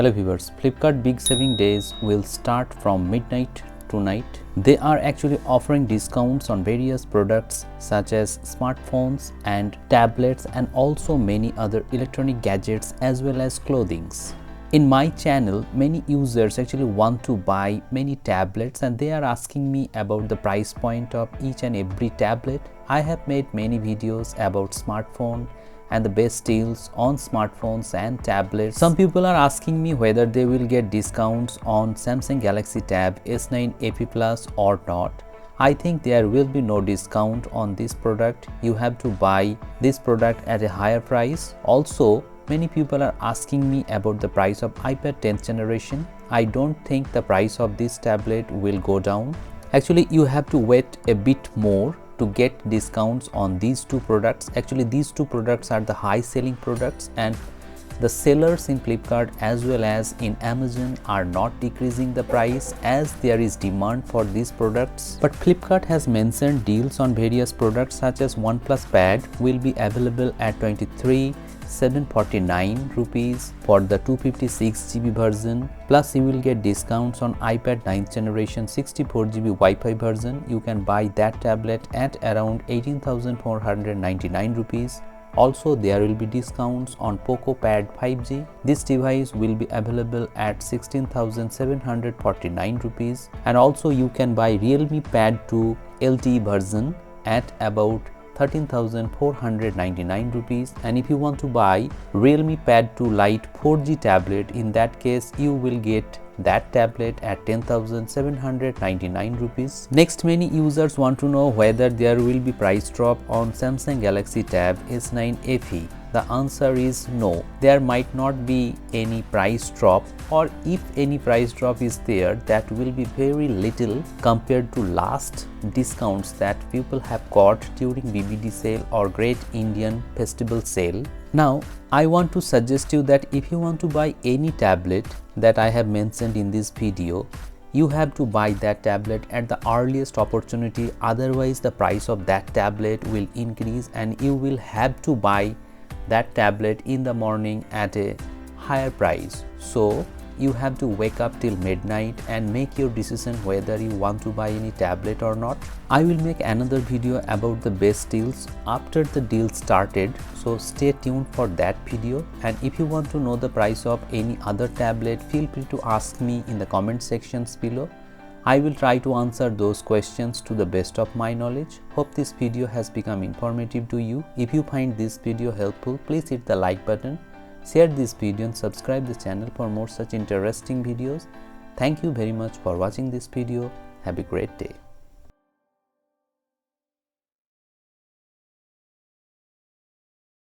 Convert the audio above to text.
Hello viewers, Flipkart big saving days will start from midnight tonight. They are actually offering discounts on various products such as smartphones and tablets and also many other electronic gadgets as well as clothings. In my channel, many users actually want to buy many tablets and they are asking me about the price point of each and every tablet. I have made many videos about smartphone and the best deals on smartphones and tablets. Some people are asking me whether they will get discounts on Samsung Galaxy Tab S9 AP Plus or not. I think there will be no discount on this product. You have to buy this product at a higher price. Also, many people are asking me about the price of iPad 10th generation. I don't think the price of this tablet will go down. Actually, you have to wait a bit more to get discounts on these two products. Actually, these two products are the high selling products and the sellers in Flipkart as well as in Amazon are not decreasing the price as there is demand for these products. But Flipkart has mentioned deals on various products such as Oneplus Pad will be available at 23,749 rupees for the 256GB version, plus you will get discounts on iPad 9th generation 64GB Wi-Fi version. You can buy that tablet at around 18,499 rupees. Also, there will be discounts on Poco Pad 5G. This device will be available at 16,749 rupees, and also you can buy Realme Pad 2 LTE version at about 13,499 rupees. And if you want to buy Realme Pad 2 Lite 4G tablet, in that case you will get that tablet at 10,799 rupees. Next, many users want to know whether there will be price drop on Samsung Galaxy Tab S9 FE. The answer is no. There might not be any price drop, or if any price drop is there, that will be very little compared to last discounts that people have got during BBD sale or Great Indian Festival sale. Now, I want to suggest you that if you want to buy any tablet that I have mentioned in this video, you have to buy that tablet at the earliest opportunity. Otherwise, the price of that tablet will increase and you will have to buy that tablet in the morning at a higher price. So you have to wake up till midnight and make your decision whether you want to buy any tablet or not. I will make another video about the best deals after the deal started, so stay tuned for that video. And if you want to know the price of any other tablet, feel free to ask me in the comment sections below. I will try to answer those questions to the best of my knowledge. Hope this video has become informative to you. If you find this video helpful, please hit the like button, share this video and subscribe the channel for more such interesting videos. Thank you very much for watching this video. Have a great day.